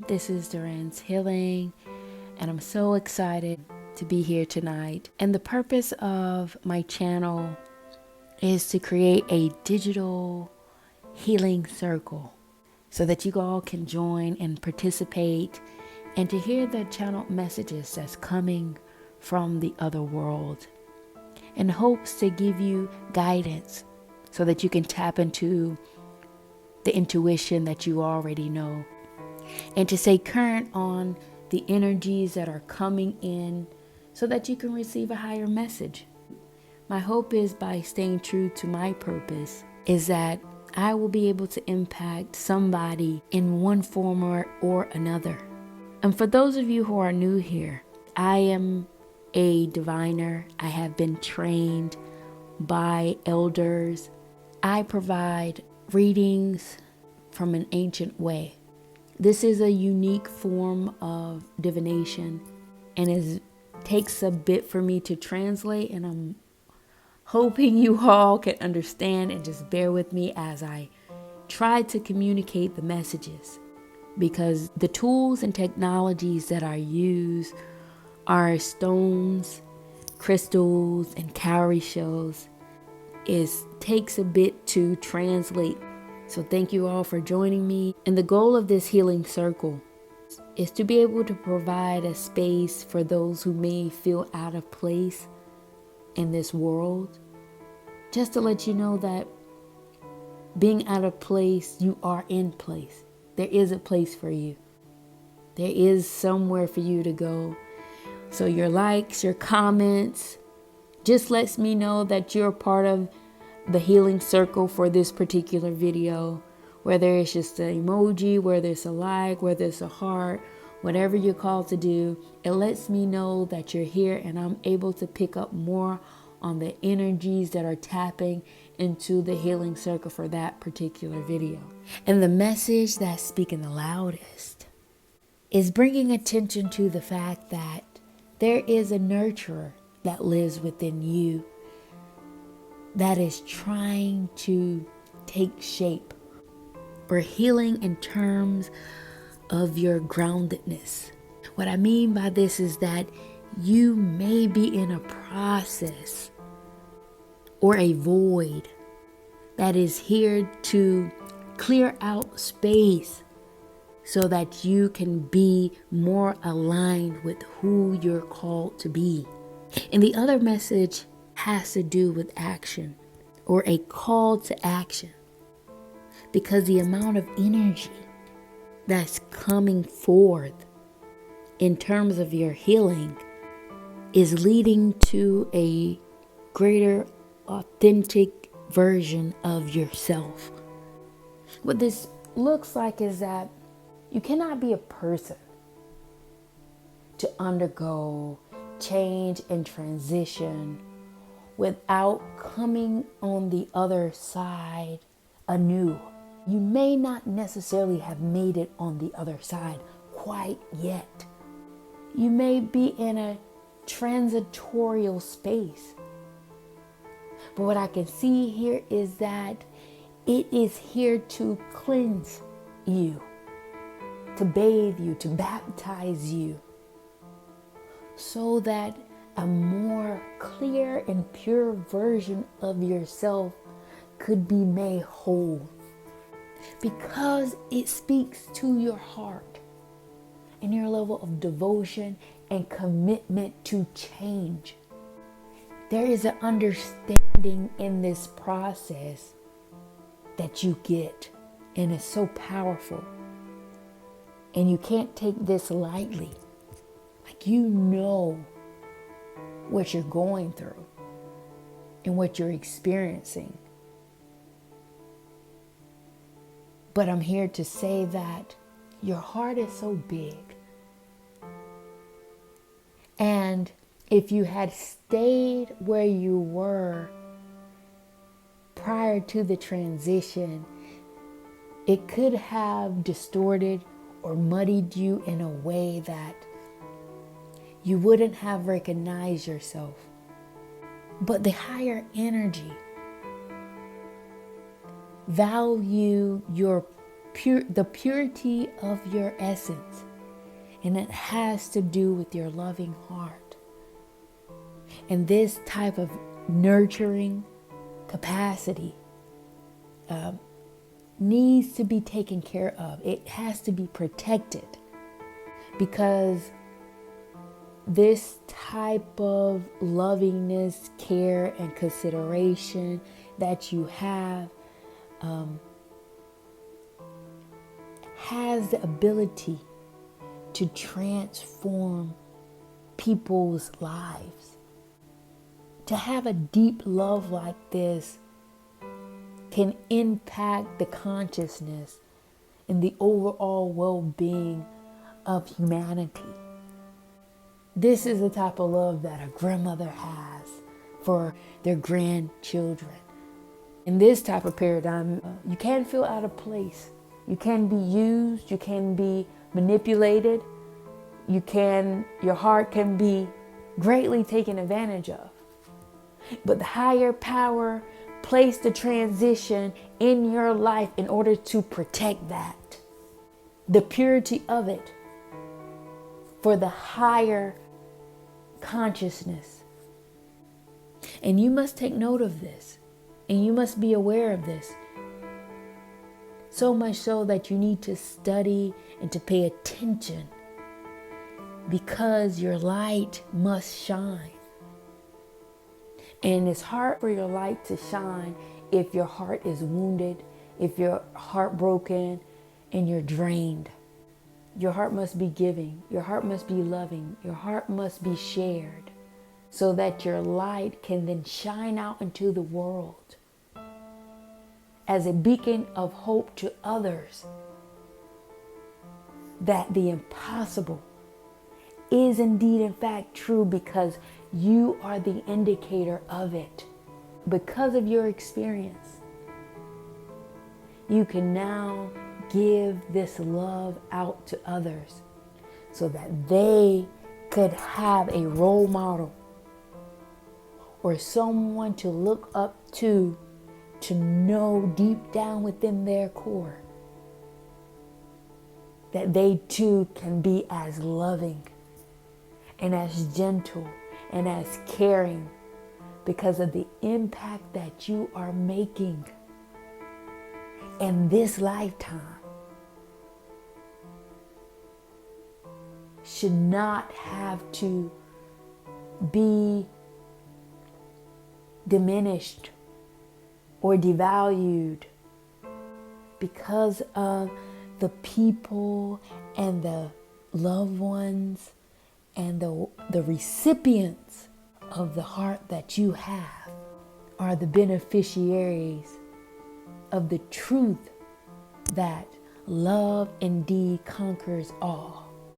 This is Duran's Healing, and I'm so excited to be here tonight. And the purpose of my channel is to create a digital healing circle so that you all can join and participate and to hear the channel messages that's coming from the other world, in hopes to give you guidance so that you can tap into the intuition that you already know, and to stay current on the energies that are coming in so that you can receive a higher message. My hope is, by staying true to my purpose, is that I will be able to impact somebody in one form or another. And for those of you who are new here, I am a diviner. I have been trained by elders. I provide readings from an ancient way. This is a unique form of divination, and it takes a bit for me to translate, and I'm hoping you all can understand and just bear with me as I try to communicate the messages, because the tools and technologies that I use are stones, crystals, and cowrie shells. It takes a bit to translate. So thank you all for joining me. And the goal of this healing circle is to be able to provide a space for those who may feel out of place in this world. Just to let you know that being out of place, you are in place. There is a place for you. There is somewhere for you to go. So your likes, your comments, just lets me know that you're part of the healing circle for this particular video. Whether it's just an emoji, whether it's a like, whether it's a heart, whatever you're called to do, it lets me know that you're here, and I'm able to pick up more on the energies that are tapping into the healing circle for that particular video. And the message that's speaking the loudest is bringing attention to the fact that there is a nurturer that lives within you that is trying to take shape. We're healing in terms of your groundedness. What I mean by this is that you may be in a process or a void that is here to clear out space so that you can be more aligned with who you're called to be. And the other message has to do with action, or a call to action, because the amount of energy that's coming forth in terms of your healing is leading to a greater authentic version of yourself. What this looks like is that you cannot be a person to undergo change and transition without coming on the other side anew. You may not necessarily have made it on the other side quite yet. You may be in a transitorial space. But what I can see here is that it is here to cleanse you, to bathe you, to baptize you, so that a more clear and pure version of yourself could be made whole. Because it speaks to your heart and your level of devotion and commitment to change. There is an understanding in this process that you get, and it's so powerful. And you can't take this lightly. Like, you know what you're going through and what you're experiencing. But I'm here to say that your heart is so big. And if you had stayed where you were prior to the transition, it could have distorted or muddied you in a way that you wouldn't have recognized yourself. But the higher energy value your the purity of your essence. And it has to do with your loving heart. And this type of nurturing capacity needs to be taken care of. It has to be protected, because this type of lovingness, care, and consideration that you have has the ability to transform people's lives. To have a deep love like this can impact the consciousness and the overall well-being of humanity. This is the type of love that a grandmother has for their grandchildren. In this type of paradigm, you can feel out of place. You can be used, you can be manipulated, your heart can be greatly taken advantage of. But the higher power placed the transition in your life in order to protect that, the purity of it, for the higher consciousness. And you must take note of this, and you must be aware of this. So much so that you need to study and to pay attention, because your light must shine. And it's hard for your light to shine if your heart is wounded, if you're heartbroken, and you're drained. Your heart must be giving. Your heart must be loving. Your heart must be shared, so that your light can then shine out into the world as a beacon of hope to others, that the impossible is indeed in fact true, because you are the indicator of it. Because of your experience, you can now give this love out to others, so that they could have a role model or someone to look up to know deep down within their core that they too can be as loving and as gentle and as caring, because of the impact that you are making in this lifetime should not have to be diminished or devalued because of the people and the loved ones and the recipients of the heart that you have are the beneficiaries of the truth that love indeed conquers all.